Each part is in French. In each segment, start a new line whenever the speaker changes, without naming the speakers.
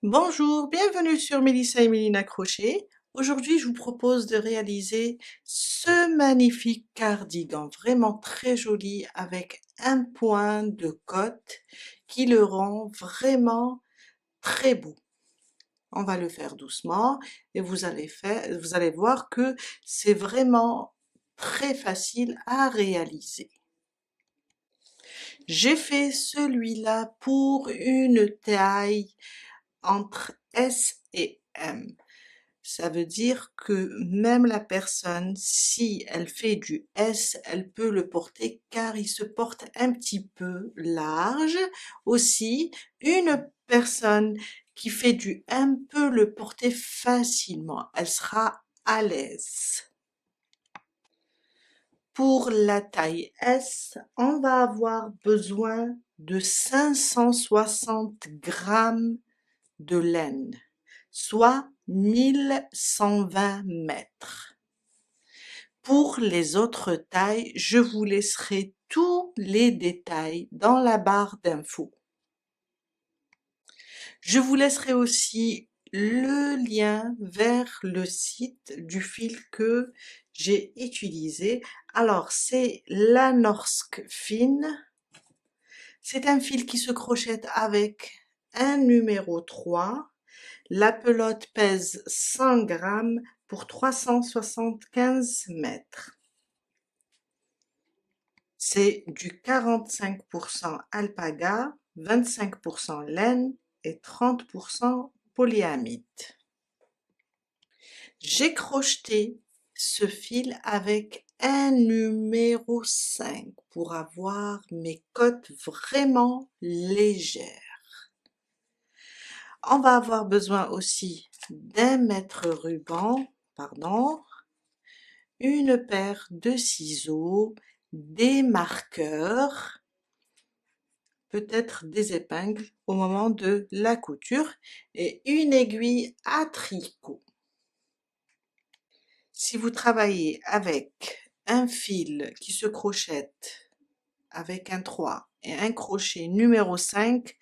Bonjour, bienvenue sur Mélissa et Mélina Crochet. Aujourd'hui, je vous propose de réaliser ce magnifique cardigan, vraiment très joli, avec un point de côte qui le rend vraiment très beau. On va le faire doucement et vous allez voir que c'est vraiment très facile à réaliser. J'ai fait celui-là pour une taille entre S et M. Ça veut dire que même la personne, si elle fait du S, elle peut le porter car il se porte un petit peu large. Aussi, une personne qui fait du M peut le porter facilement. Elle sera à l'aise. Pour la taille S, on va avoir besoin de 560 grammes de laine, soit 1120 mètres. Pour les autres tailles, je vous laisserai tous les détails dans la barre d'infos. Je vous laisserai aussi le lien vers le site du fil que j'ai utilisé. Alors, c'est la Norsk Fine. C'est un fil qui se crochette avec un numéro 3. La pelote pèse 100 grammes pour 375 mètres. C'est du 45% alpaga, 25% laine et 30% polyamide. J'ai crocheté ce fil avec un numéro 5 pour avoir mes côtes vraiment légères. On va avoir besoin aussi d'un mètre ruban, une paire de ciseaux, des marqueurs, peut-être des épingles au moment de la couture et une aiguille à tricot. Si vous travaillez avec un fil qui se crochette avec un 3 et un crochet numéro 5,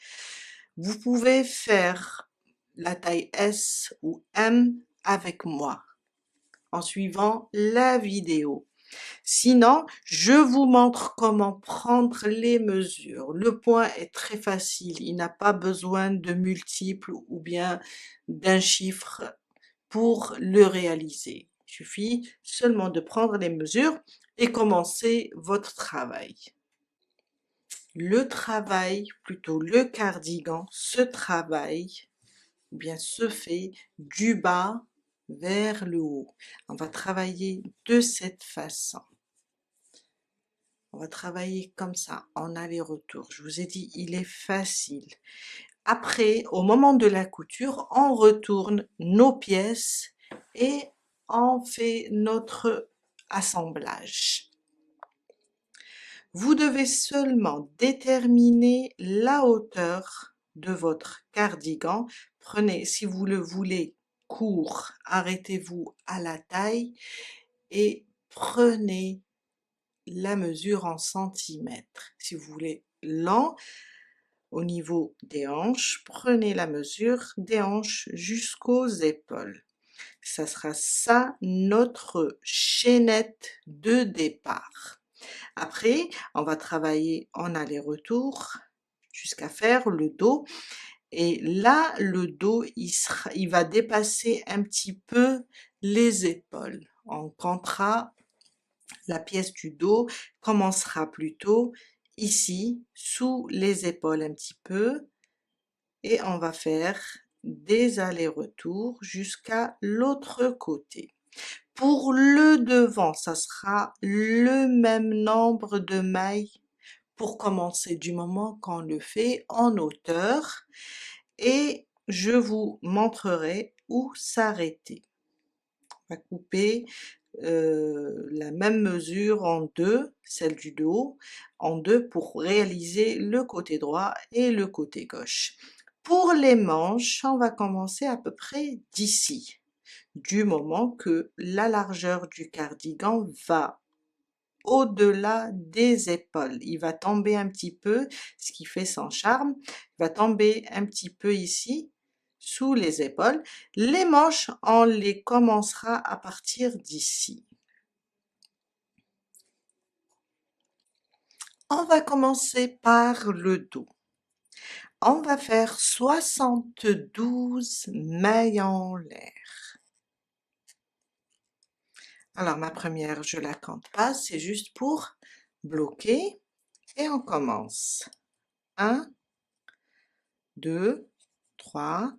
vous pouvez faire la taille S ou M avec moi en suivant la vidéo. Sinon, je vous montre comment prendre les mesures. Le point est très facile, il n'a pas besoin de multiples ou bien d'un chiffre pour le réaliser. Il suffit seulement de prendre les mesures et commencer votre travail. Le travail, plutôt le cardigan, se travaille, ou bien se fait du bas vers le haut. On va travailler de cette façon. On va travailler comme ça, en aller-retour. Je vous ai dit, il est facile. Après, au moment de la couture, on retourne nos pièces et on fait notre assemblage. Vous devez seulement déterminer la hauteur de votre cardigan. Prenez, si vous le voulez, court, arrêtez-vous à la taille et prenez la mesure en centimètres. Si vous voulez lent, au niveau des hanches, prenez la mesure des hanches jusqu'aux épaules. Ça sera ça notre chaînette de départ. Après, on va travailler en aller-retour jusqu'à faire le dos. Et là, le dos, il va dépasser un petit peu les épaules. On comptera la pièce du dos commencera plutôt ici, sous les épaules un petit peu, et on va faire des allers-retours jusqu'à l'autre côté. Pour le devant, ça sera le même nombre de mailles pour commencer du moment qu'on le fait en hauteur et je vous montrerai où s'arrêter. On va couper la même mesure en deux, celle du dos, en deux pour réaliser le côté droit et le côté gauche. Pour les manches, on va commencer à peu près d'ici, du moment que la largeur du cardigan va au-delà des épaules. Il va tomber un petit peu, ce qui fait son charme. Il va tomber un petit peu ici, sous les épaules. Les manches, on les commencera à partir d'ici. On va commencer par le dos. On va faire 72 mailles en l'air. Alors ma première, je la compte pas, c'est juste pour bloquer. Et on commence. 1, 2, 3,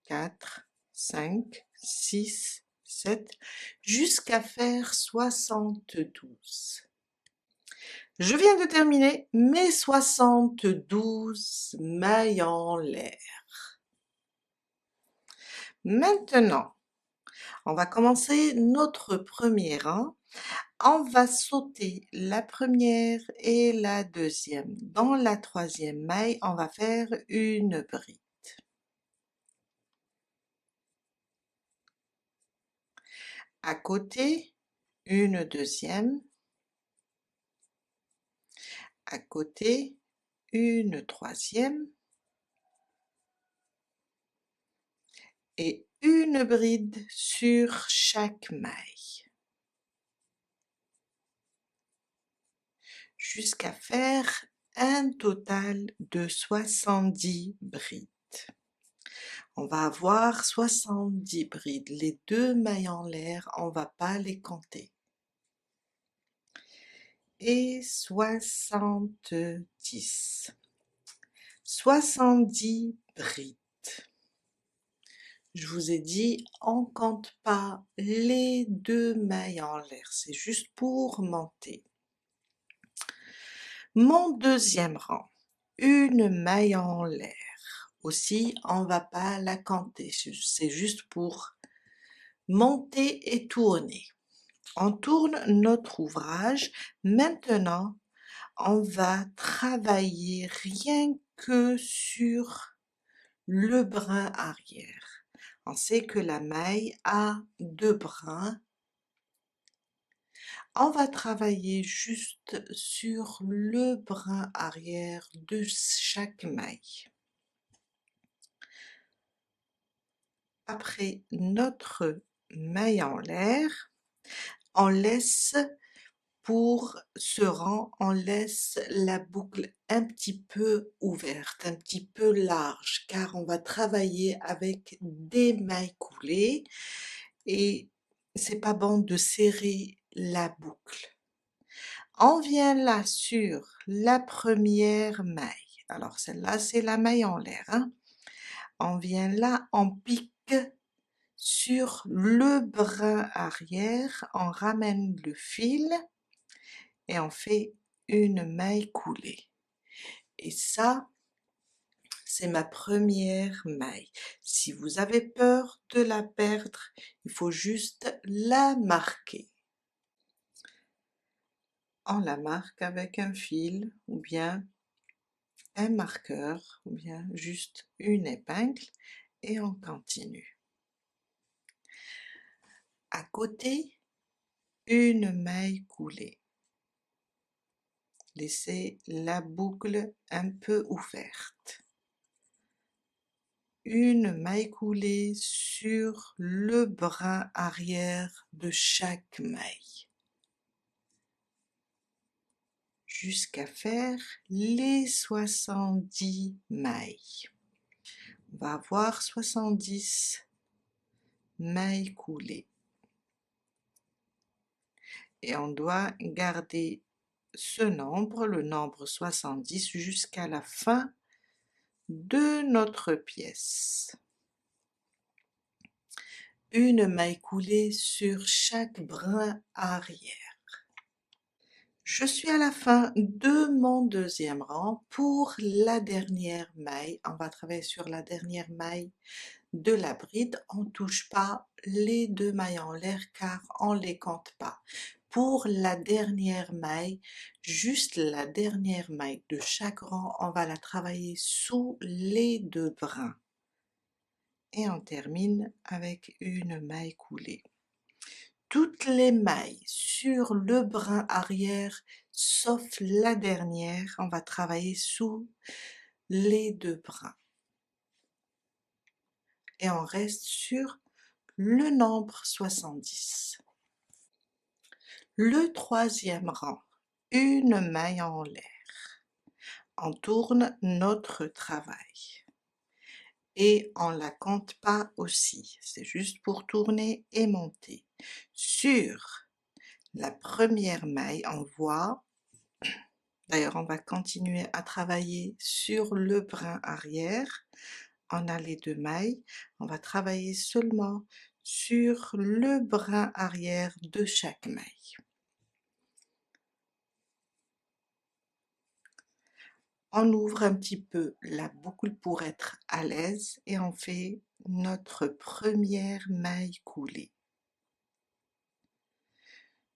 4, 5, 6, 7, jusqu'à faire 72. Je viens de terminer mes 72 mailles en l'air. Maintenant, on va commencer notre premier rang. On va sauter la première et la deuxième. Dans la troisième maille, on va faire une bride. À côté, une deuxième. À côté, une troisième. Et une bride sur chaque maille. Jusqu'à faire un total de 70 brides. On va avoir 70 brides. Les deux mailles en l'air, on va pas les compter. Et 70. 70 brides. Je vous ai dit, on compte pas les deux mailles en l'air. C'est juste pour monter. Mon deuxième rang, une maille en l'air. Aussi, on va pas la compter, c'est juste pour monter et tourner. On tourne notre ouvrage. Maintenant, on va travailler rien que sur le brin arrière. On sait que la maille a deux brins. On va travailler juste sur le brin arrière de chaque maille. Après notre maille en l'air, on laisse pour ce rang, on laisse la boucle un petit peu ouverte, un petit peu large, car on va travailler avec des mailles coulées et c'est pas bon de serrer la boucle. On vient là sur la première maille. Alors celle-là, c'est la maille en l'air. Hein. On vient là, on pique sur le brin arrière, on ramène le fil et on fait une maille coulée. Et ça, c'est ma première maille. Si vous avez peur de la perdre, il faut juste la marquer. On la marque avec un fil ou bien un marqueur ou bien juste une épingle et on continue. À côté, une maille coulée. Laissez la boucle un peu ouverte. Une maille coulée sur le brin arrière de chaque maille. Jusqu'à faire les 70 mailles. On va avoir 70 mailles coulées. Et on doit garder ce nombre, le nombre 70, jusqu'à la fin de notre pièce. Une maille coulée sur chaque brin arrière. Je suis à la fin de mon deuxième rang. Pour la dernière maille, on va travailler sur la dernière maille de la bride. On ne touche pas les deux mailles en l'air car on ne les compte pas. Pour la dernière maille, juste la dernière maille de chaque rang, on va la travailler sous les deux brins. Et on termine avec une maille coulée. Toutes les mailles sur le brin arrière, sauf la dernière, on va travailler sous les deux brins. et on reste sur le nombre 70. Le troisième rang, une maille en l'air. On tourne notre travail et on la compte pas aussi, c'est juste pour tourner et monter. Sur la première maille, on voit, d'ailleurs on va continuer à travailler sur le brin arrière, on a les deux mailles, on va travailler seulement sur le brin arrière de chaque maille. On ouvre un petit peu la boucle pour être à l'aise et on fait notre première maille coulée.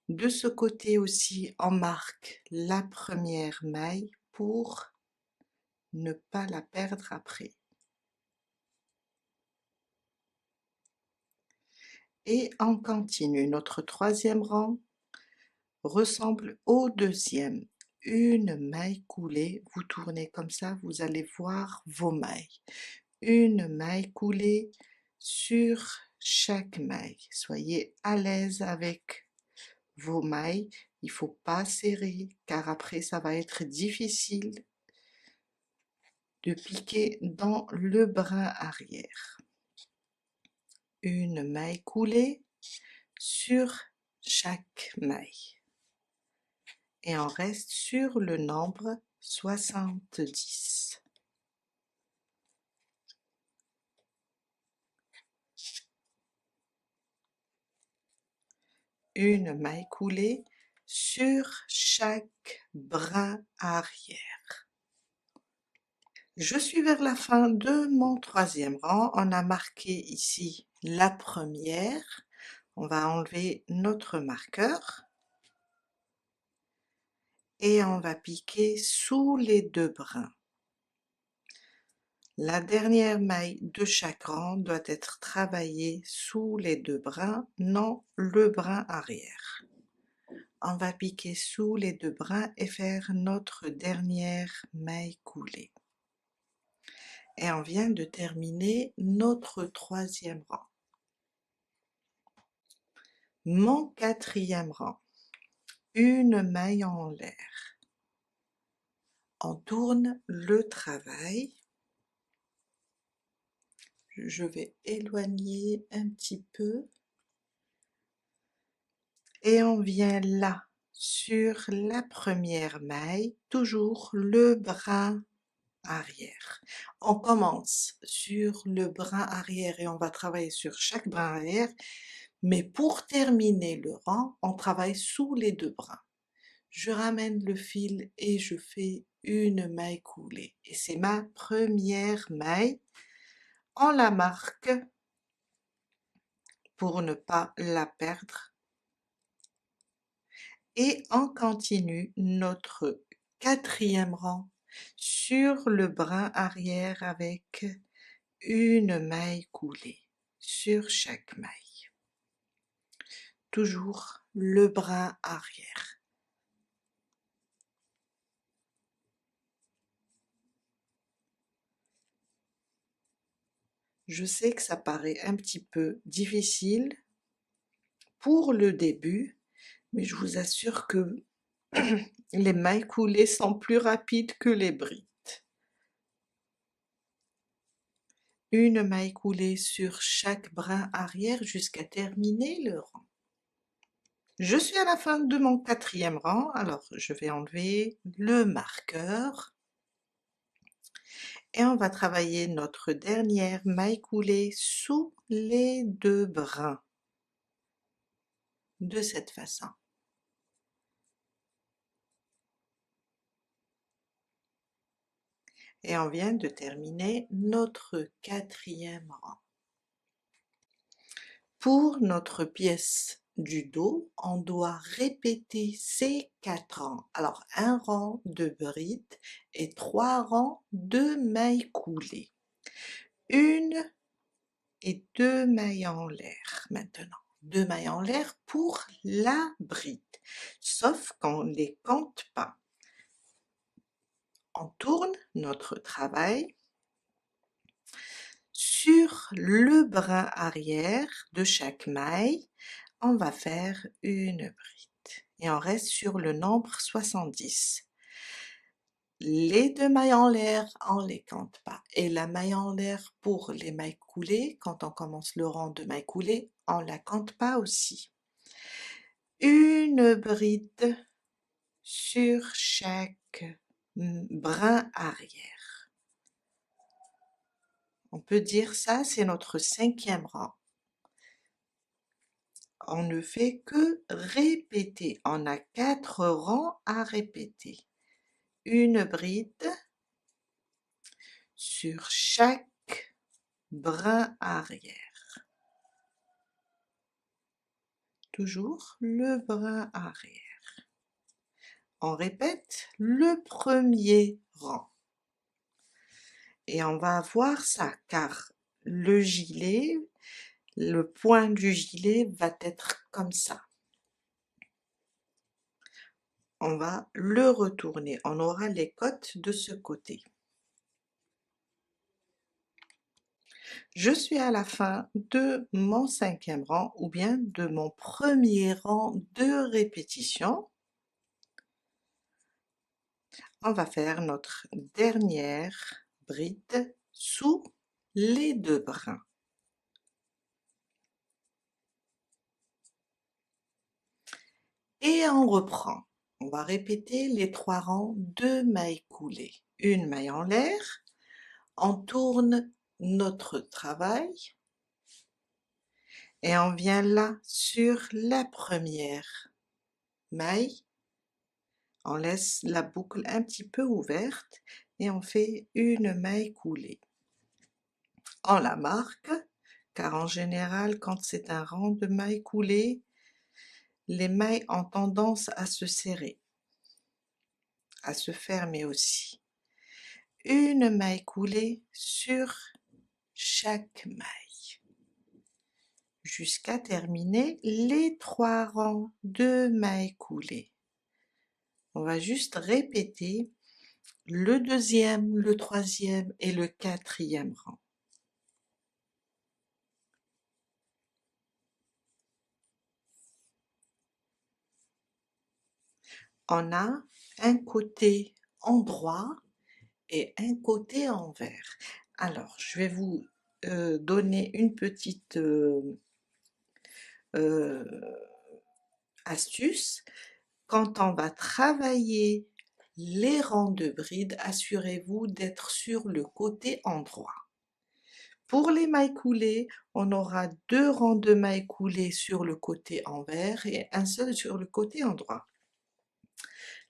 De ce côté aussi, on marque la première maille pour ne pas la perdre après. Et on continue. Notre troisième rang ressemble au deuxième. Une maille coulée, vous tournez comme ça, vous allez voir vos mailles. Une maille coulée sur chaque maille. Soyez à l'aise avec vos mailles. Il ne faut pas serrer car après ça va être difficile de piquer dans le brin arrière. Une maille coulée sur chaque maille. Et on reste sur le nombre 70. Une maille coulée sur chaque brin arrière. Je suis vers la fin de mon troisième rang. On a marqué ici la première. On va enlever notre marqueur et on va piquer sous les deux brins. La dernière maille de chaque rang doit être travaillée sous les deux brins, non le brin arrière. On va piquer sous les deux brins et faire notre dernière maille coulée. Et on vient de terminer notre troisième rang. Mon quatrième rang, une maille en l'air. On tourne le travail. Je vais éloigner un petit peu. Et on vient là, sur la première maille, toujours le brin arrière. On commence sur le brin arrière et on va travailler sur chaque brin arrière, mais pour terminer le rang, on travaille sous les deux brins. Je ramène le fil et je fais une maille coulée. Et c'est ma première maille. On la marque pour ne pas la perdre. Et on continue notre quatrième rang sur le brin arrière avec une maille coulée sur chaque maille. Toujours le brin arrière. Je sais que ça paraît un petit peu difficile pour le début, mais je vous assure que les mailles coulées sont plus rapides que les brides. Une maille coulée sur chaque brin arrière jusqu'à terminer le rang. Je suis à la fin de mon quatrième rang, alors je vais enlever le marqueur et on va travailler notre dernière maille coulée sous les deux brins de cette façon. Et on vient de terminer notre quatrième rang. Pour notre pièce du dos, on doit répéter ces 4 rangs. Alors un rang de brides et 3 rangs de mailles coulées. Une et 2 mailles en l'air maintenant. 2 mailles en l'air pour la bride, sauf qu'on ne les compte pas. On tourne notre travail sur le brin arrière de chaque maille, on va faire une bride et on reste sur le nombre 70. Les 2 mailles en l'air, on les compte pas et la maille en l'air pour les mailles coulées, quand on commence le rang de mailles coulées, on la compte pas aussi. Une bride sur chaque brin arrière. On peut dire ça, c'est notre 5e rang. On ne fait que répéter. On a 4 rangs à répéter. Une bride sur chaque brin arrière. Toujours le brin arrière. On répète le premier rang. Et on va avoir ça car le gilet, le point du gilet va être comme ça. On va le retourner, on aura les côtes de ce côté. Je suis à la fin de mon 5e rang ou bien de mon premier rang de répétition. On va faire notre dernière bride sous les 2 brins. Et on reprend. On va répéter les 3 rangs de mailles coulées. Une maille en l'air, on tourne notre travail et on vient là sur la première maille, on laisse la boucle un petit peu ouverte et on fait une maille coulée. On la marque car en général quand c'est un rang de mailles coulées, les mailles ont tendance à se serrer, à se fermer aussi. Une maille coulée sur chaque maille jusqu'à terminer les 3 rangs de mailles coulées. On va juste répéter le 2e, le 3e et le 4e rang. On a un côté endroit et un côté envers. Alors, je vais vous donner une petite astuce. Quand on va travailler les rangs de bride, assurez-vous d'être sur le côté endroit. Pour les mailles coulées, on aura 2 rangs de mailles coulées sur le côté envers et un seul sur le côté endroit.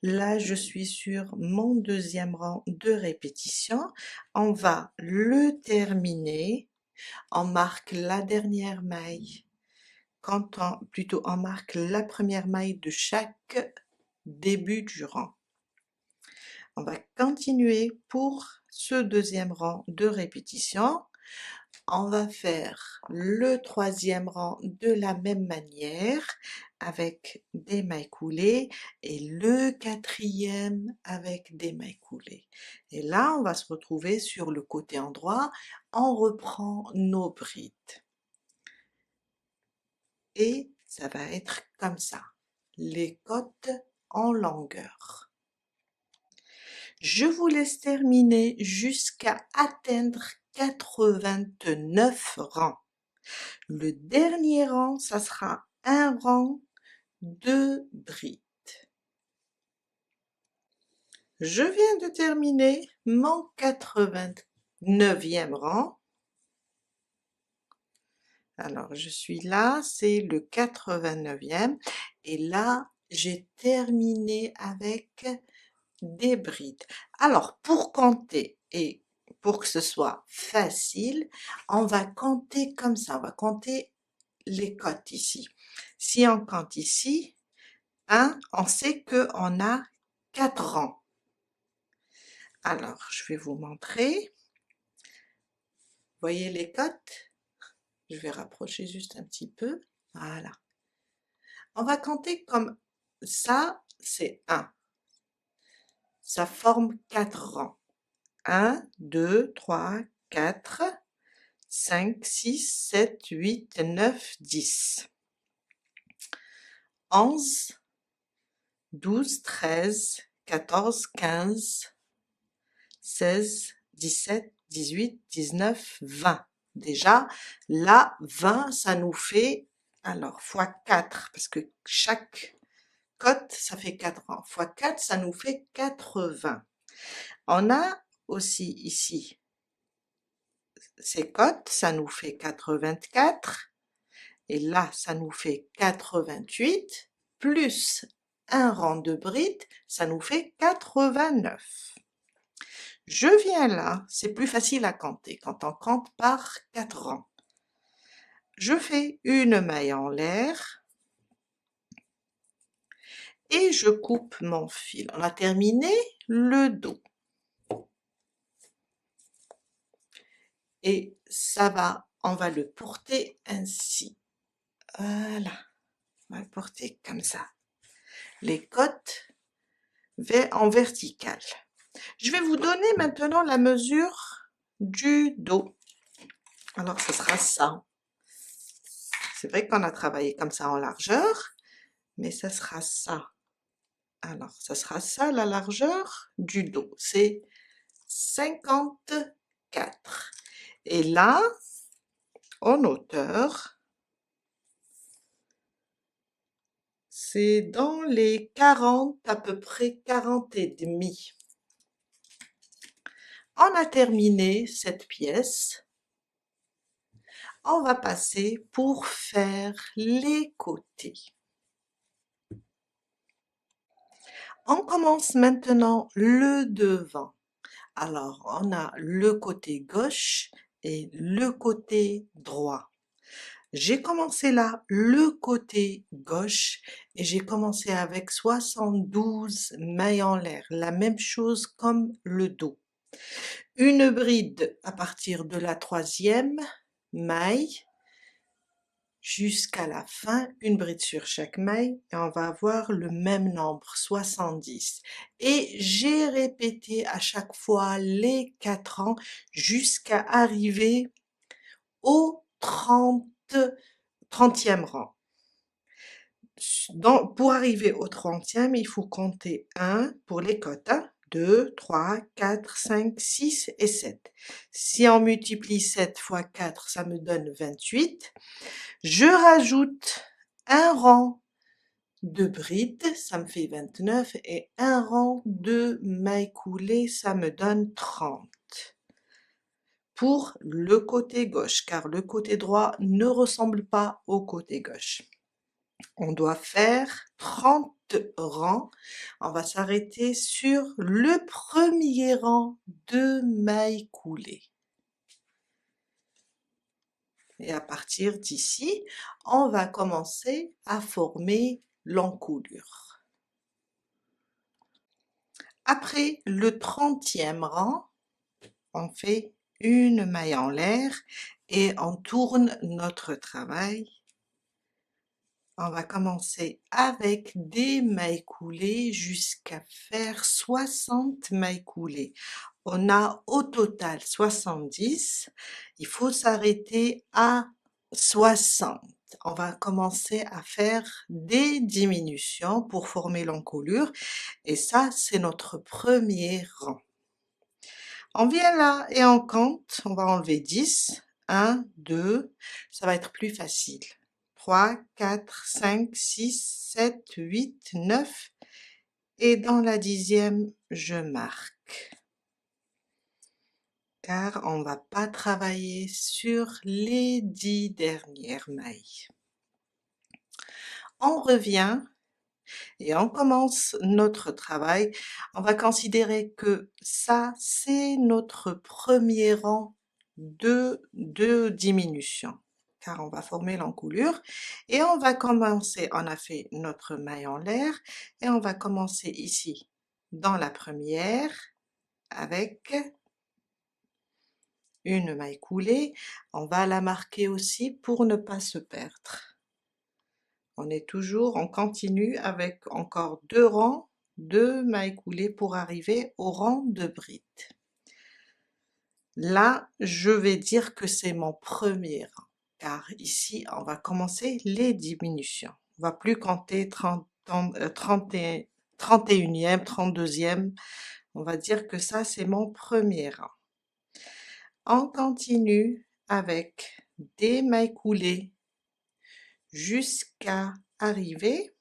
Là, je suis sur mon 2e rang de répétition. On va le terminer. On marque la dernière maille. Plutôt on marque la première maille de chaque début du rang. On va continuer pour ce 2e rang de répétition. On va faire le 3e rang de la même manière avec des mailles coulées et le 4e avec des mailles coulées. Et là, on va se retrouver sur le côté endroit, on reprend nos brides. Et ça va être comme ça, les côtes en longueur. Je vous laisse terminer jusqu'à atteindre 89 rangs. Le dernier rang, ça sera un rang de brides. Je viens de terminer mon 89e rang. Alors, je suis là, c'est le 89e. Et là, j'ai terminé avec des brides. Alors, pour compter et pour que ce soit facile, on va compter comme ça, on va compter les côtes ici. Si on compte ici, 1, on sait qu'on a 4 rangs. Alors, je vais vous montrer. Voyez les côtes? Je vais rapprocher juste un petit peu. Voilà. On va compter comme ça, c'est 1. Ça forme 4 rangs. 1, 2, 3, 4, 5, 6, 7, 8, 9, 10, 11, 12, 13, 14, 15, 16, 17, 18, 19, 20. Déjà, là, 20, ça nous fait, alors, fois 4, parce que chaque cote, ça fait 4 ans. Fois 4, ça nous fait 80. On a aussi ici ces cotes, ça nous fait 84. Et là, ça nous fait 88, plus un rang de brides, ça nous fait 89. Je viens là, c'est plus facile à compter quand on compte par 4 rangs. Je fais une maille en l'air et je coupe mon fil. On a terminé le dos. Et ça va, on va le porter ainsi. Voilà, on va le porter comme ça. Les côtes en verticale. Je vais vous donner maintenant la mesure du dos. Alors, ce sera ça. C'est vrai qu'on a travaillé comme ça en largeur, mais ça sera ça. Alors, ça sera ça la largeur du dos. C'est 54. Et là, en hauteur, c'est dans les 40, à peu près 40 et demi. On a terminé cette pièce. On va passer pour faire les côtés. On commence maintenant le devant. Alors, on a le côté gauche et le côté droit. J'ai commencé là, le côté gauche, et j'ai commencé avec 72 mailles en l'air, la même chose comme le dos. Une bride à partir de la 3e maille jusqu'à la fin, une bride sur chaque maille, et on va avoir le même nombre, 70. Et j'ai répété à chaque fois les 4 rangs jusqu'à arriver au 30e rang. Pour arriver au 30e, il faut compter 1 pour les côtes, 2, 3, 4, 5, 6 et 7. Si on multiplie 7 fois 4, ça me donne 28. Je rajoute un rang de brides, ça me fait 29, et un rang de mailles coulées, ça me donne 30. Pour le côté gauche, car le côté droit ne ressemble pas au côté gauche. On doit faire 30 rangs. On va s'arrêter sur le premier rang de mailles coulées. Et à partir d'ici, on va commencer à former l'encolure. Après le 30e rang, on fait une maille en l'air et on tourne notre travail. On va commencer avec des mailles coulées jusqu'à faire 60 mailles coulées. On a au total 70. Il faut s'arrêter à 60. On va commencer à faire des diminutions pour former l'encolure. Et ça, c'est notre premier rang. On vient là et on compte. On va enlever 10. 1, 2. Ça va être plus facile. 3, 4, 5, 6, 7, 8, 9. Et dans la 10e, je marque. Car on va pas travailler sur les 10 dernières mailles. On revient et on commence notre travail. On va considérer que ça, c'est notre premier rang de diminution, car on va former l'encolure. Et on va commencer, on a fait notre maille en l'air, et on va commencer ici, dans la première, avec une maille coulée. On va la marquer aussi pour ne pas se perdre. On continue avec encore 2 rangs de mailles coulées pour arriver au rang de bride. Là, je vais dire que c'est mon premier rang, car ici, on va commencer les diminutions. On va plus compter 31e, 32e. On va dire que ça, c'est mon premier rang. On continue avec des mailles coulées jusqu'à arriver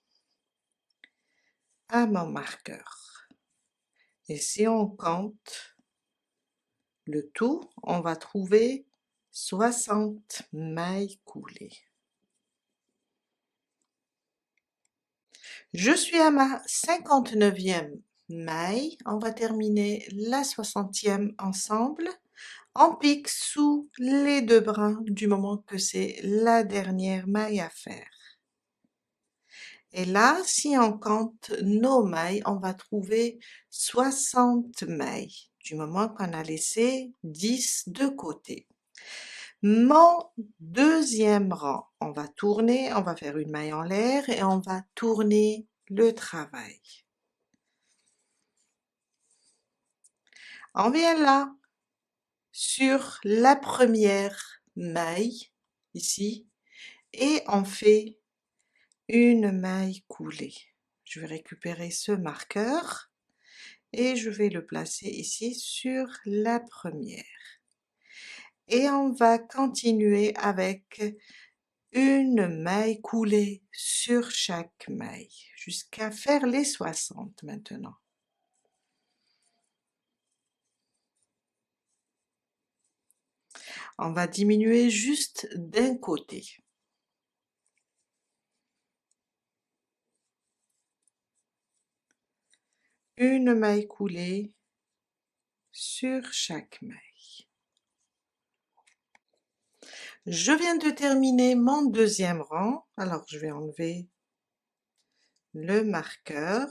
à mon marqueur. Et si on compte le tout, on va trouver 60 mailles coulées. Je suis à ma 59e maille. On va terminer la 60e ensemble. On pique sous les deux brins du moment que c'est la dernière maille à faire. Et là, si on compte nos mailles, on va trouver 60 mailles du moment qu'on a laissé 10 de côté. Mon deuxième rang, on va tourner, on va faire une maille en l'air et on va tourner le travail. On vient là, sur la première maille, ici, et on fait une maille coulée. Je vais récupérer ce marqueur et je vais le placer ici sur la première. Et on va continuer avec une maille coulée sur chaque maille, jusqu'à faire les 60 maintenant. On va diminuer juste d'un côté. Une maille coulée sur chaque maille. Je viens de terminer mon deuxième rang, alors je vais enlever le marqueur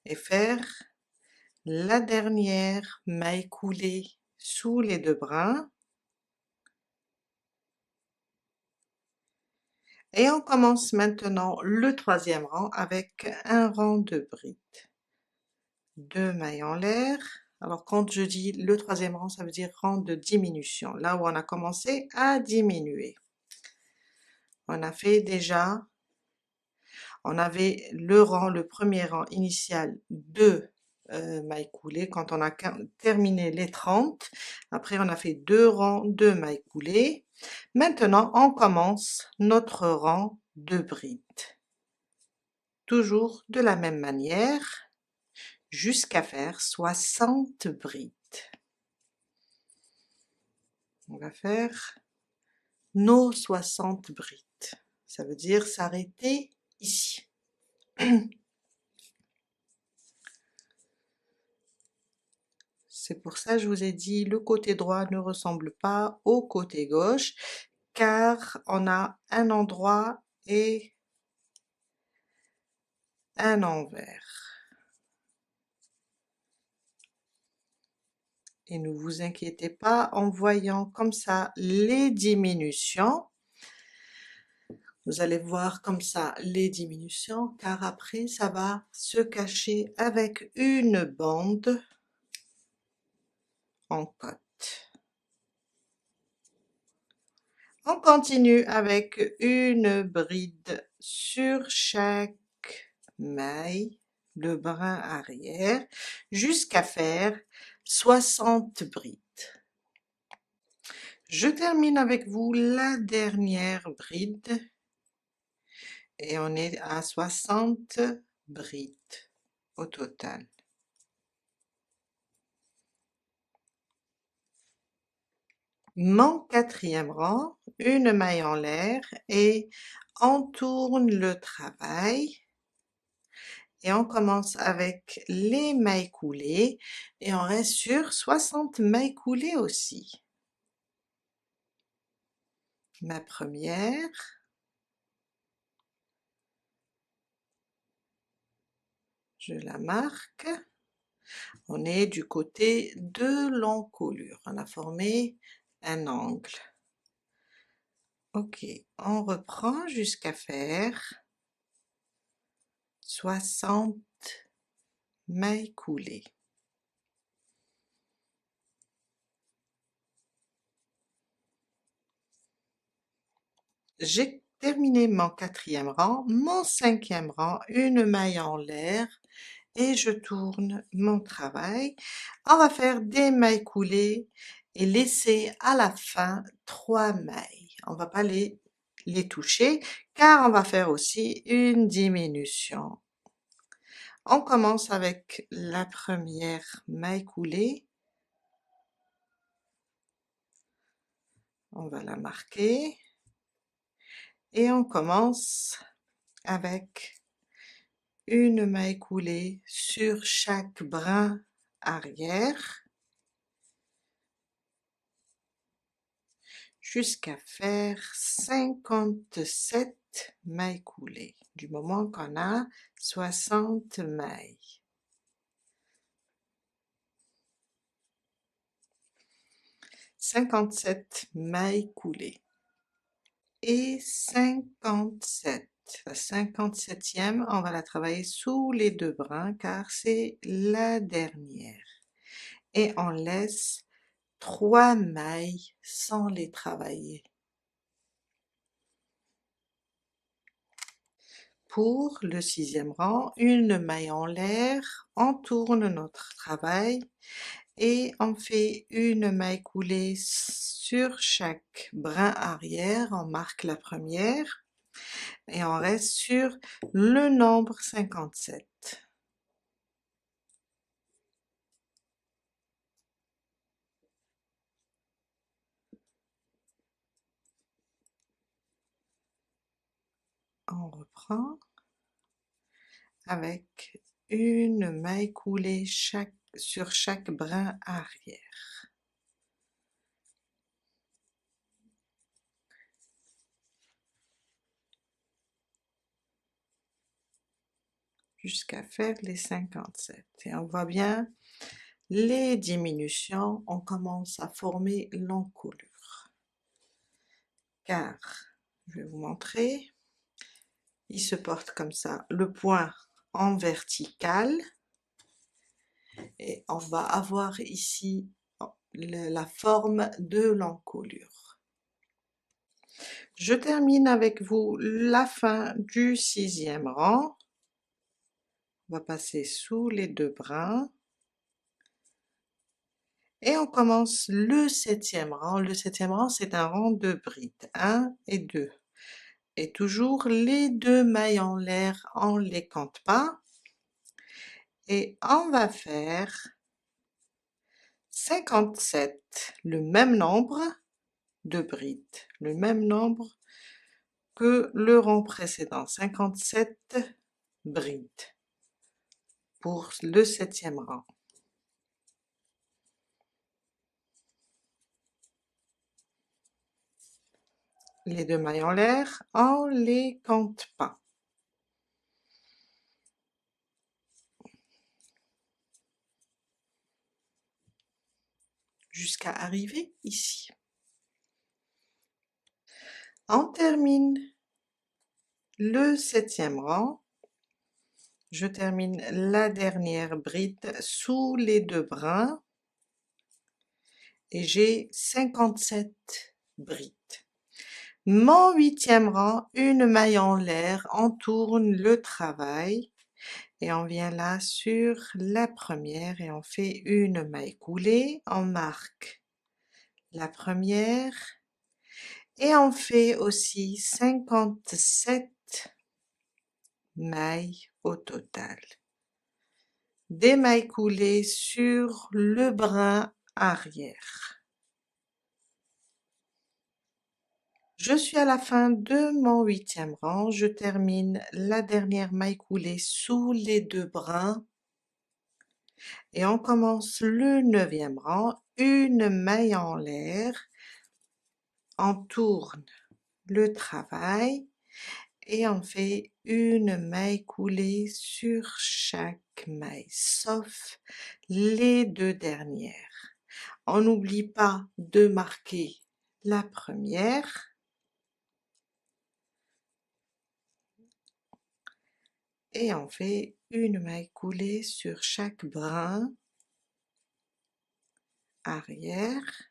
et faire la dernière maille coulée sous les deux brins. Et on commence maintenant le troisième rang avec un rang de brides. 2 mailles en l'air. Alors quand je dis le troisième rang, ça veut dire rang de diminution, là où on a commencé à diminuer. On a fait déjà, on avait le premier rang initial de mailles coulées quand on a terminé les 30. Après on a fait 2 rangs de mailles coulées. Maintenant on commence notre rang de brides. Toujours de la même manière, jusqu'à faire 60 brides. On va faire nos 60 brides. Ça veut dire s'arrêter ici. C'est pour ça que je vous ai dit le côté droit ne ressemble pas au côté gauche, car on a un endroit et un envers. Et ne vous inquiétez pas, en voyant comme ça les diminutions, vous allez voir comme ça les diminutions, car après ça va se cacher avec une bande en côte. On continue avec une bride sur chaque maille, le brin arrière, jusqu'à faire 60 brides. Je termine avec vous la dernière bride et on est à 60 brides au total. Mon quatrième rang, une maille en l'air et on tourne le travail et on commence avec les mailles coulées et on reste sur 60 mailles coulées aussi. Ma première, je la marque. On est du côté de l'encolure, on a formé un angle. Ok, on reprend jusqu'à faire 60 mailles coulées. j'ai terminé mon 4e rang, mon 5e rang, une maille en l'air et je tourne mon travail. On va faire des mailles coulées et laisser à la fin 3 mailles. On va pas les toucher car on va faire aussi une diminution. On commence avec la première maille coulée. On va la marquer et on commence avec une maille coulée sur chaque brin arrière jusqu'à faire 57 mailles coulées, du moment qu'on a 60 mailles. « 57 mailles coulées et 57. La 57e, on va la travailler sous les 2 brins car c'est la dernière. Et on laisse 3 mailles sans les travailler. Pour le 6e rang, une maille en l'air, on tourne notre travail et on fait une maille coulée sur chaque brin arrière, on marque la première et on reste sur le nombre 57. On reprend avec une maille coulée sur chaque brin arrière. Jusqu'à faire les 57. Et on voit bien les diminutions, on commence à former l'encolure. Car, je vais vous montrer, il se porte comme ça, le point en vertical, et on va avoir ici la forme de l'encolure. Je termine avec vous la fin du 6e rang. On va passer sous les 2 brins. Et on commence le 7e rang. Le 7e rang, c'est un rang de brides, 1 et 2. Et toujours les 2 mailles en l'air, on les compte pas. Et on va faire 57, le même nombre de brides, le même nombre que le rang précédent, 57 brides pour le 7e rang. Les 2 mailles en l'air, on les compte pas. Jusqu'à arriver ici. On termine le 7e rang. Je termine la dernière bride sous les 2 brins et j'ai 57 brides. Mon 8e rang, une maille en l'air, on tourne le travail et on vient là sur la première et on fait une maille coulée, on marque la première et on fait aussi 57 mailles au total. Des mailles coulées sur le brin arrière. Je suis à la fin de mon 8e rang, je termine la dernière maille coulée sous les 2 brins et on commence le 9e rang, une maille en l'air, on tourne le travail et on fait une maille coulée sur chaque maille, sauf les 2 dernières. On n'oublie pas de marquer la première et on fait une maille coulée sur chaque brin arrière,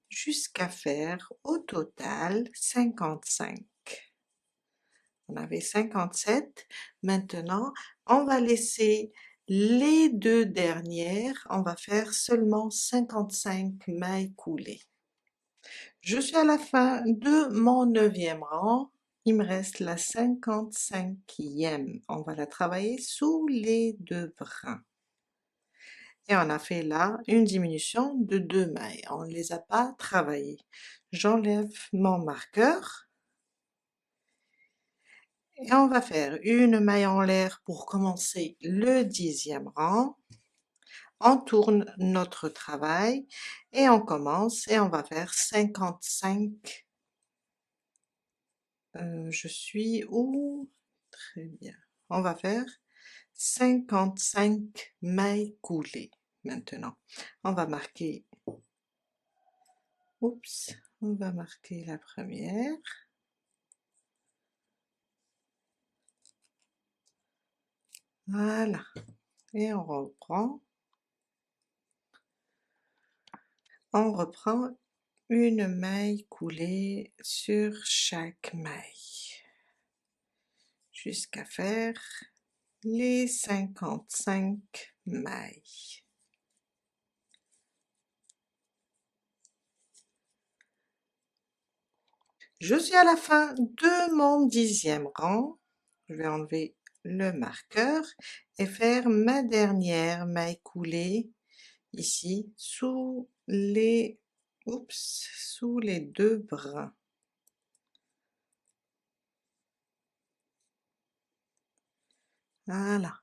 jusqu'à faire au total 55. On avait 57. Maintenant, on va laisser les deux dernières, on va faire seulement 55 mailles coulées. Je suis à la fin de mon 9e rang. Il me reste la 55e. On va la travailler sous les deux brins. Et on a fait là une diminution de 2 mailles. On ne les a pas travaillées. J'enlève mon marqueur. Et on va faire une maille en l'air pour commencer le 10e rang. On tourne notre travail et on commence et on va faire 55. Je suis où? Très bien. On va faire 55 mailles coulées maintenant. On va marquer, oups, on va marquer la première. Voilà. Et on reprend. On reprend une maille coulée sur chaque maille jusqu'à faire les 55 mailles. Je suis à la fin de mon 10e rang. Je vais enlever le marqueur et faire ma dernière maille coulée ici sous les, sous les deux brins. Voilà.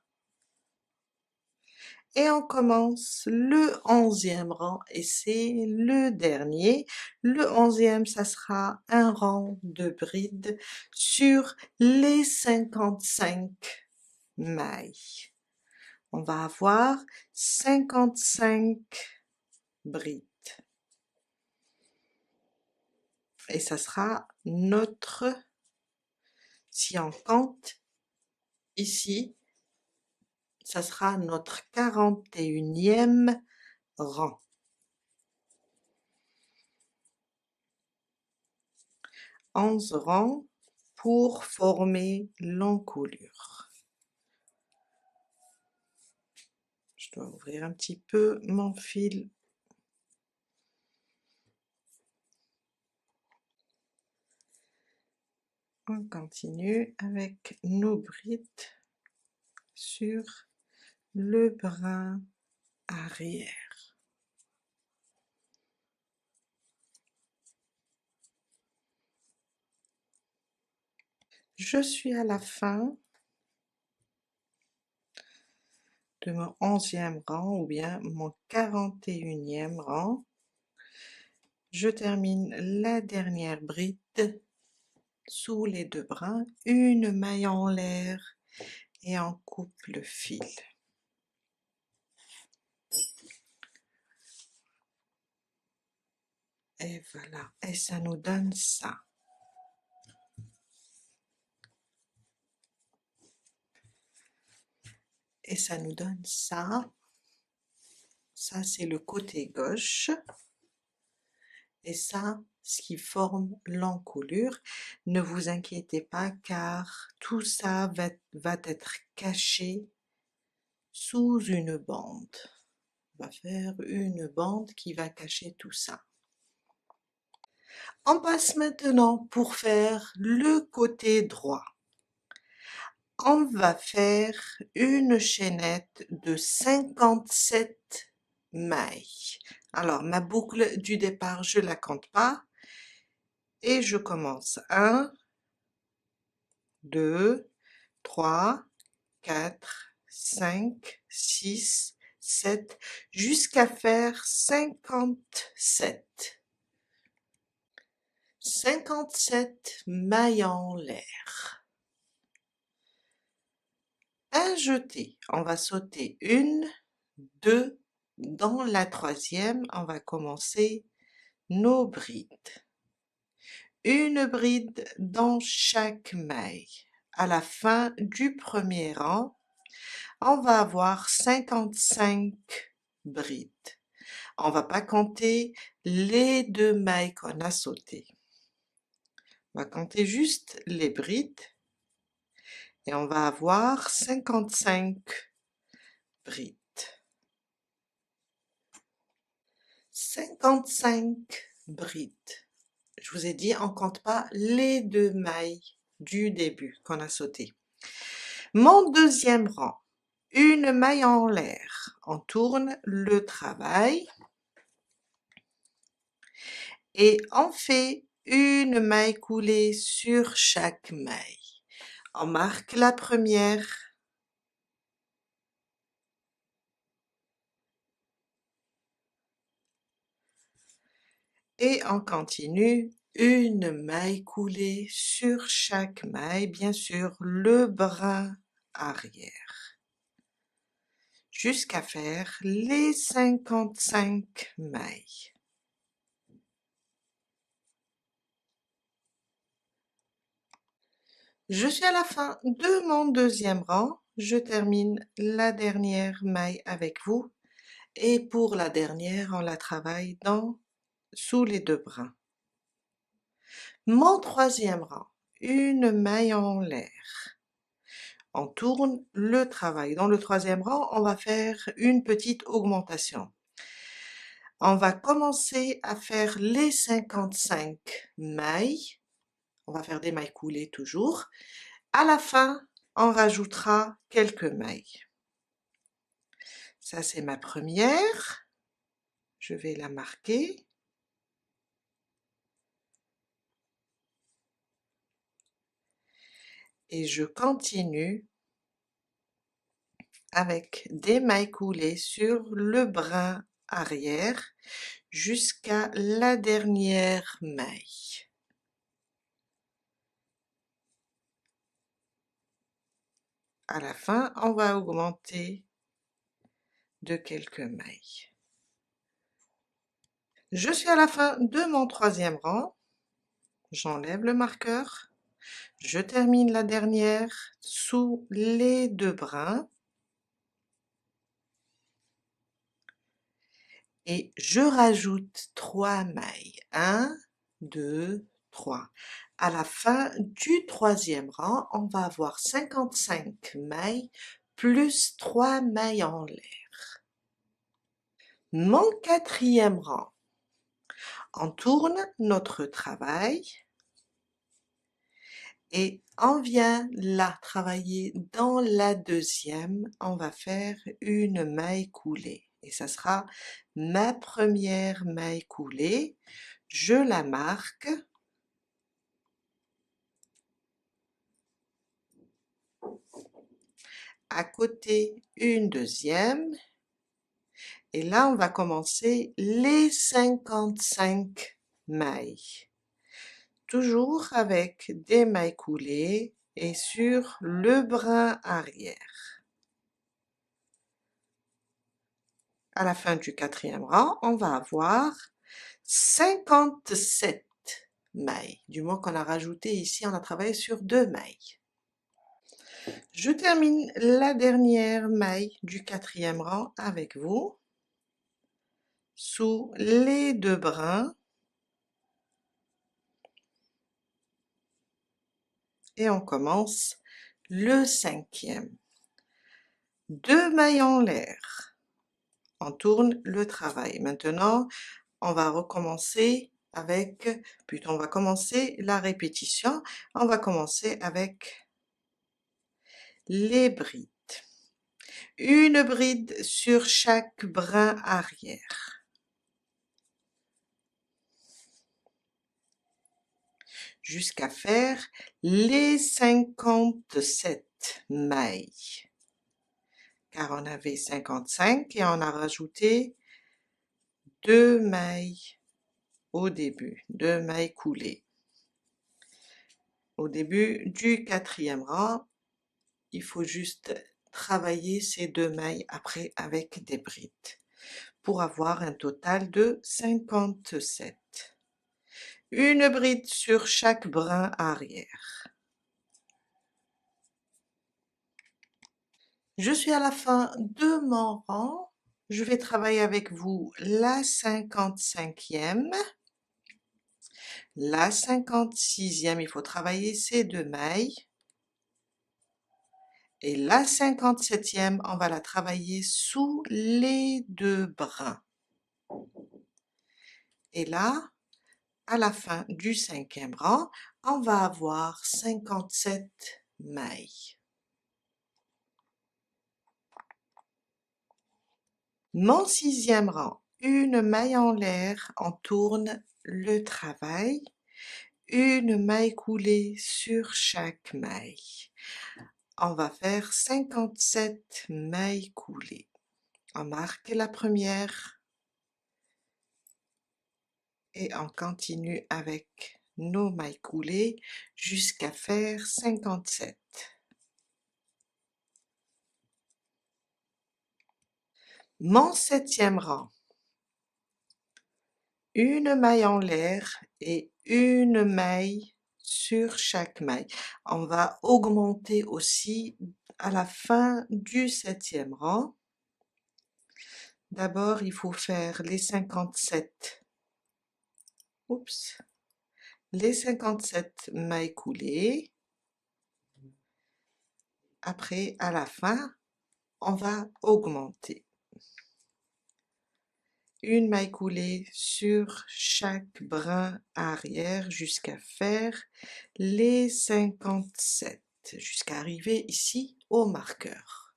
Et on commence le 11e rang et c'est le dernier. Le 11e, ça sera un rang de brides sur les 55 mailles. On va avoir 55 brides. Et ça sera notre, si on compte ici, ça sera notre 41e rang. 11 rangs pour former l'encolure. Je dois ouvrir un petit peu mon fil. On continue avec nos brides sur le brin arrière. Je suis à la fin de mon 11e rang ou bien mon 41e rang. Je termine la dernière bride sous les deux brins, une maille en l'air et on coupe le fil. Et voilà, et ça nous donne ça. Et ça nous donne ça. Ça, c'est le côté gauche. Et ça, ce qui forme l'encolure. Ne vous inquiétez pas car tout ça va être caché sous une bande. On va faire une bande qui va cacher tout ça. On passe maintenant pour faire le côté droit. On va faire une chaînette de 57 mailles. Alors, ma boucle du départ, je la compte pas. Et je commence 1, 2, 3, 4, 5, 6, 7, jusqu'à faire 57. 57 mailles en l'air. Un jeté, on va sauter une, deux, dans la troisième, on va commencer nos brides. Une bride dans chaque maille. À la fin du premier rang, on va avoir 55 brides. On va pas compter les 2 mailles qu'on a sautées. On va compter juste les brides et on va avoir 55 brides. 55 brides. Je vous ai dit, on compte pas les 2 mailles du début qu'on a sauté. Mon deuxième rang, une maille en l'air. On tourne le travail et on fait une maille coulée sur chaque maille. On marque la première, et on continue une maille coulée sur chaque maille, bien sûr le brin arrière, jusqu'à faire les 55 mailles. Je suis à la fin de mon deuxième rang, je termine la dernière maille avec vous et pour la dernière on la travaille sous les 2 brins. Mon troisième rang, une maille en l'air. On tourne le travail. Dans le troisième rang, on va faire une petite augmentation. On va commencer à faire les 55 mailles. On va faire des mailles coulées toujours. À la fin, on rajoutera quelques mailles. Ça, c'est ma première. Je vais la marquer. Et je continue avec des mailles coulées sur le brin arrière jusqu'à la dernière maille. À la fin, on va augmenter de quelques mailles. Je suis à la fin de mon troisième rang. J'enlève le marqueur. Je termine la dernière sous les 2 brins. Et je rajoute 3 mailles. 1, 2, 3. À la fin du troisième rang, on va avoir 55 mailles plus 3 mailles en l'air. Mon quatrième rang, on tourne notre travail et on vient là travailler dans la deuxième, on va faire une maille coulée et ça sera ma première maille coulée. Je la marque. À côté, une deuxième. Et là, on va commencer les 55 mailles. Toujours avec des mailles coulées et sur le brin arrière. À la fin du quatrième rang, on va avoir 57 mailles. Du moins qu'on a rajouté ici, on a travaillé sur 2 mailles. Je termine la dernière maille du quatrième rang avec vous, sous les 2 brins. Et on commence le cinquième. 2 mailles en l'air. On tourne le travail. Maintenant, on va recommencer plutôt on va commencer la répétition. On va commencer avec les brides. Une bride sur chaque brin arrière. Jusqu'à faire les 57 mailles. Car on avait 55 et on a rajouté 2 mailles au début, 2 mailles coulées. Au début du quatrième rang, il faut juste travailler ces 2 mailles après avec des brides pour avoir un total de 57. Une bride sur chaque brin arrière. Je suis à la fin de mon rang. Je vais travailler avec vous la 55e, la 56e, il faut travailler ces deux mailles, et la 57e, on va la travailler sous les deux brins. Et là, à la fin du 5e rang, on va avoir 57 mailles. Mon 6e rang, une maille en l'air, on tourne le travail, une maille coulée sur chaque maille. On va faire 57 mailles coulées. On marque la première et on continue avec nos mailles coulées jusqu'à faire 57. Mon 7e rang, une maille en l'air et une maille sur chaque maille. On va augmenter aussi à la fin du 7e rang. D'abord, il faut faire les 57. Oups. Les 57 mailles coulées. Après, à la fin, on va augmenter. Une maille coulée sur chaque brin arrière jusqu'à faire les 57, jusqu'à arriver ici au marqueur.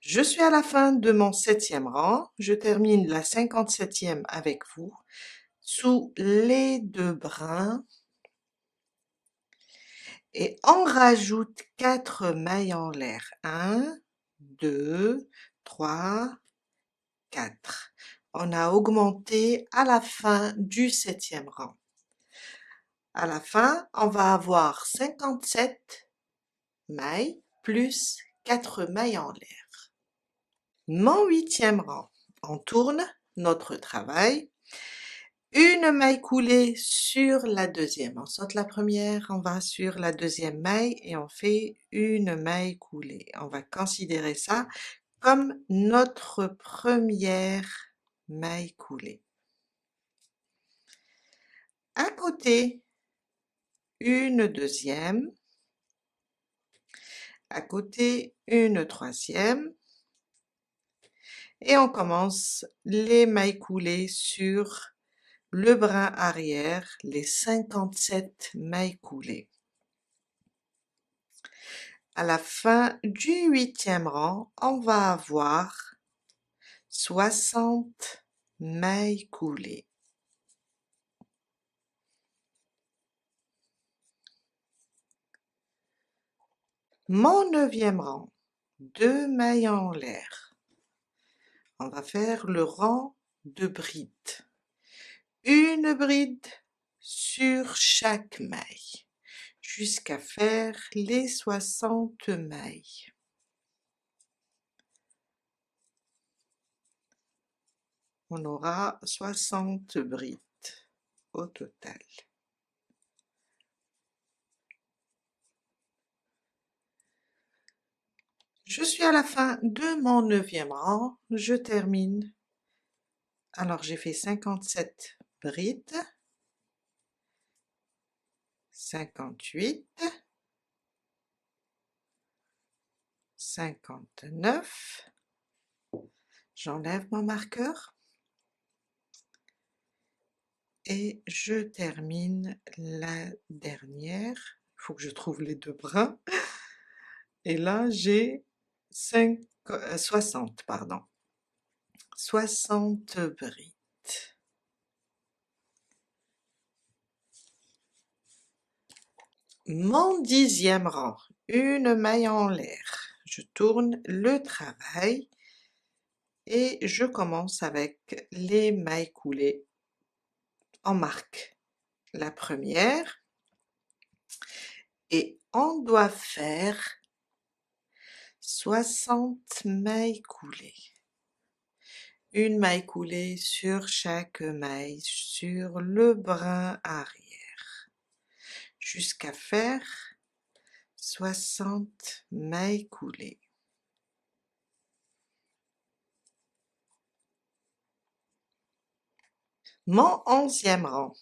Je suis à la fin de mon 7e rang, je termine la 57e avec vous, sous les deux brins, et on rajoute 4 mailles en l'air. 1, 2, 3, 4. On a augmenté à la fin du 7e rang. À la fin, on va avoir 57 mailles plus 4 mailles en l'air. Mon 8e rang, on tourne notre travail. Une maille coulée sur la deuxième. On saute la première, on va sur la deuxième maille et on fait une maille coulée. On va considérer ça comme notre première maille coulée. À côté, une deuxième. À côté, une troisième. Et on commence les mailles coulées sur le brin arrière, les 57 mailles coulées. À la fin du 8e rang, on va avoir 60 mailles coulées. Mon 9e rang, 2 mailles en l'air. On va faire le rang de brides. Une bride sur chaque maille, jusqu'à faire les 60 mailles. On aura 60 brides au total. Je suis à la fin de mon 9e rang, je termine. Alors j'ai fait 57 brides, 58, 59, j'enlève mon marqueur et je termine la dernière. Il faut que je trouve les deux brins. Et là j'ai 60, pardon. 60 brides. Mon 10e rang, une maille en l'air. Je tourne le travail et je commence avec les mailles coulées. On marque la première et on doit faire 60 mailles coulées. Une maille coulée sur chaque maille sur le brin arrière jusqu'à faire 60 mailles coulées. Mon 11e rang,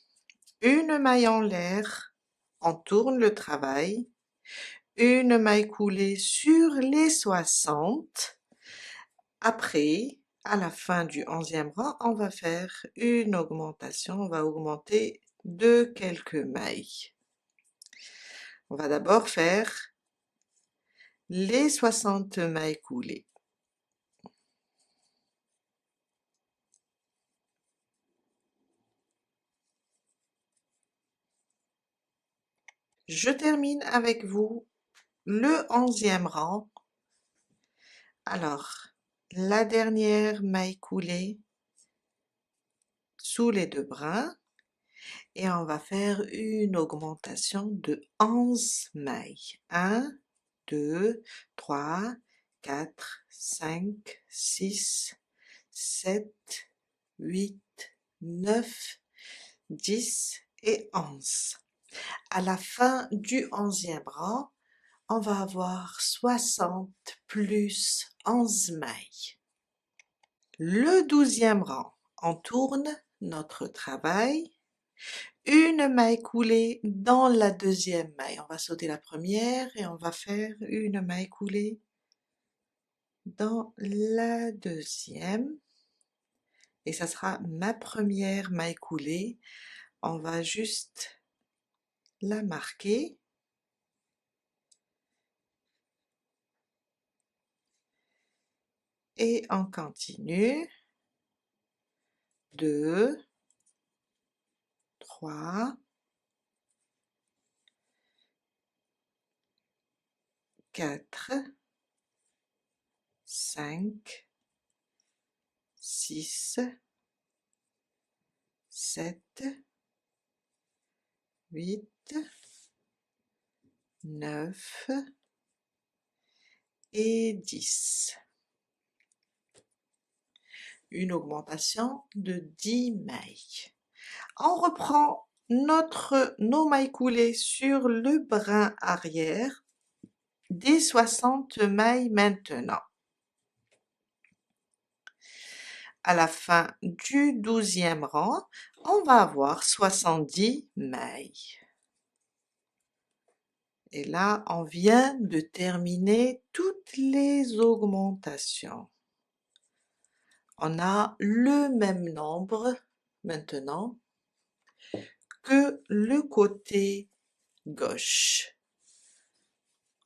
une maille en l'air, on tourne le travail, une maille coulée sur les 60. Après, à la fin du 11e rang, on va faire une augmentation, on va augmenter de quelques mailles. On va d'abord faire les 60 mailles coulées. Je termine avec vous le 11e rang. Alors, la dernière maille coulée sous les 2 brins et on va faire une augmentation de 11 mailles. 1, 2, 3, 4, 5, 6, 7, 8, 9, 10 et 11. À la fin du 11e rang, on va avoir 60 plus 11 mailles. Le 12e rang, on tourne notre travail, une maille coulée dans la deuxième maille. On va sauter la première et on va faire une maille coulée dans la deuxième. Et ça sera ma première maille coulée. On va juste la marquer. Et on continue. 2, 3, 4, 5, 6, 7, 8, 9 et 10. Une augmentation de 10 mailles. On reprend nos mailles coulées sur le brin arrière des 60 mailles maintenant. À la fin du 12e rang, on va avoir 70 mailles. Et là, on vient de terminer toutes les augmentations. On a le même nombre maintenant que le côté gauche.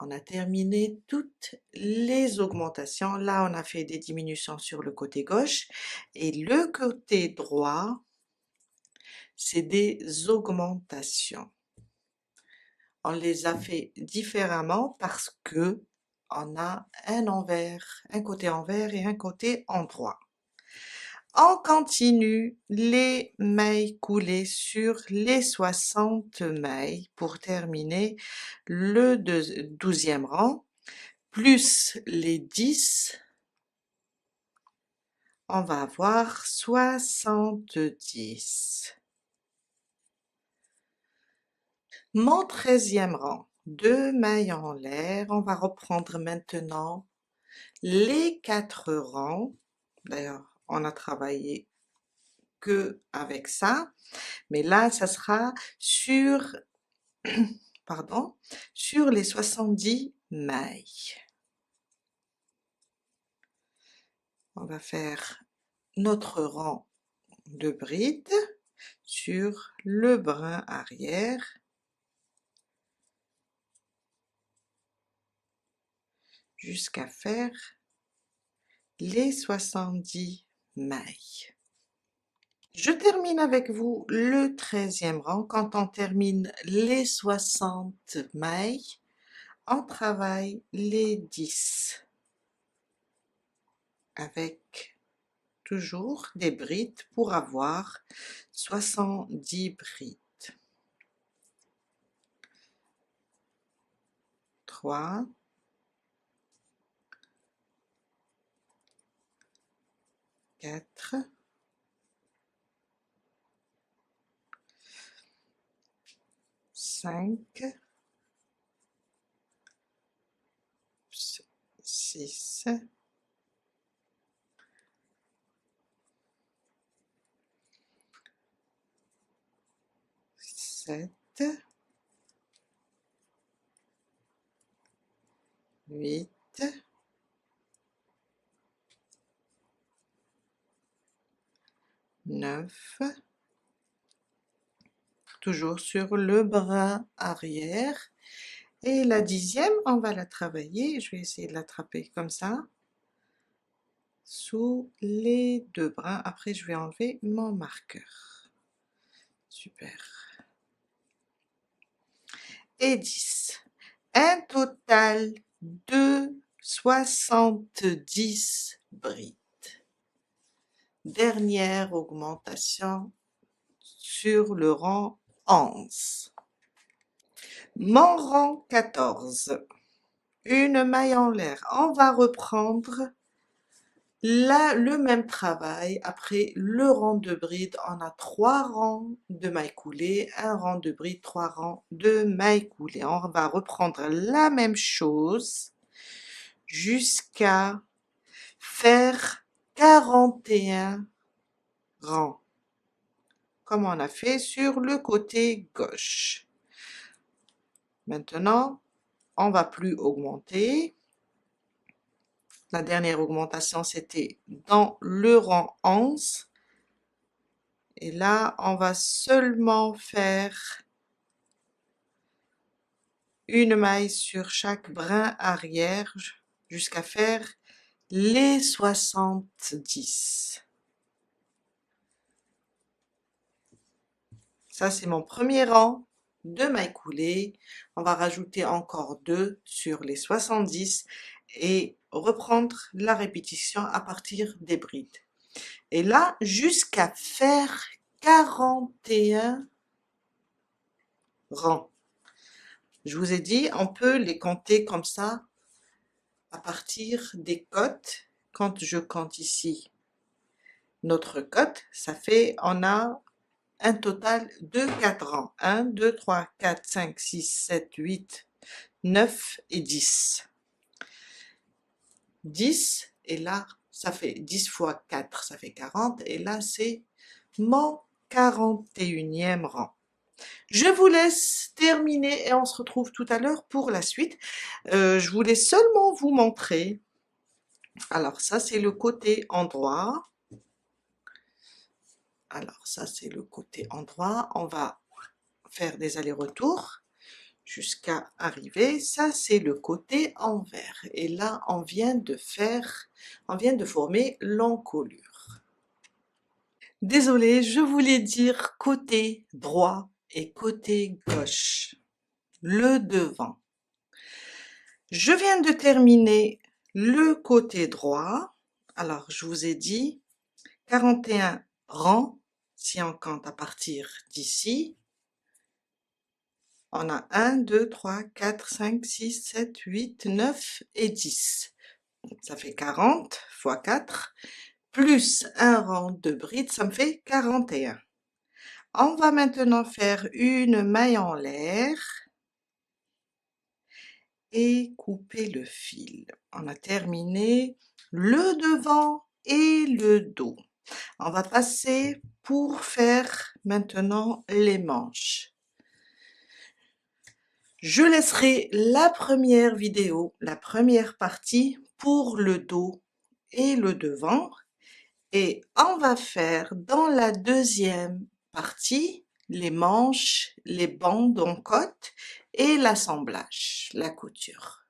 On a terminé toutes les augmentations. Là, on a fait des diminutions sur le côté gauche. Et le côté droit, c'est des augmentations. On les a fait différemment parce que on a un côté envers et un côté endroit. On continue les mailles coulées sur les 60 mailles pour terminer le 12e rang, plus les 10, on va avoir 70. Mon 13e rang, 2 mailles en l'air, on va reprendre maintenant les 4 rangs. D'ailleurs, on a travaillé que avec ça, mais là, ça sera sur, pardon, sur les 70 mailles. On va faire notre rang de brides sur le brin arrière jusqu'à faire les 70 mailles. Je termine avec vous le 13e rang. Quand on termine les 60 mailles, on travaille les 10 avec toujours des brides pour avoir 70 brides. 3, 4, 5, 6, 7, 9, toujours sur le bras arrière. Et la 10e, on va la travailler. Je vais essayer de l'attraper comme ça, sous les deux bras. Après, je vais enlever mon marqueur. Super. Et 10. Un total de 70 brides. Dernière augmentation sur le rang 11. Mon rang 14. Une maille en l'air. On va reprendre là le même travail. Après le rang de bride, on a 3 rangs de mailles coulées, un rang de bride, 3 rangs de mailles coulées. On va reprendre la même chose jusqu'à faire 41 rangs, comme on a fait sur le côté gauche. Maintenant, on va plus augmenter. La dernière augmentation, c'était dans le rang 11. Et là, on va seulement faire une maille sur chaque brin arrière jusqu'à faire les 70. Ça, c'est mon premier rang de mailles coulées. On va rajouter encore 2 sur les 70 et reprendre la répétition à partir des brides. Et là, jusqu'à faire 41 rangs. Je vous ai dit, on peut les compter comme ça à partir des côtes. Quand je compte ici notre côte, ça fait, on a un total de 4 rangs. 1, 2, 3, 4, 5, 6, 7, 8, 9 et 10. 10, et là, ça fait 10 fois 4, ça fait 40, et là, c'est mon 41e rang. Je vous laisse terminer et on se retrouve tout à l'heure pour la suite. Je voulais seulement vous montrer. Alors, ça, c'est le côté endroit. Alors, ça, c'est le côté endroit. On va faire des allers-retours jusqu'à arriver. Ça, c'est le côté envers. Et là, on vient de former l'encolure. Désolée, je voulais dire côté droit et côté gauche. Le devant. Je viens de terminer le côté droit. Alors, je vous ai dit 41 rangs, si on compte à partir d'ici. On a 1, 2, 3, 4, 5, 6, 7, 8, 9 et 10. Ça fait 40 fois 4, plus un rang de bride, ça me fait 41. On va maintenant faire une maille en l'air et couper le fil. On a terminé le devant et le dos. On va passer pour faire maintenant les manches. Je laisserai la première vidéo, la première partie pour le dos et le devant, et on va faire dans la deuxième partie les manches, les bandes en côte et l'assemblage, la couture.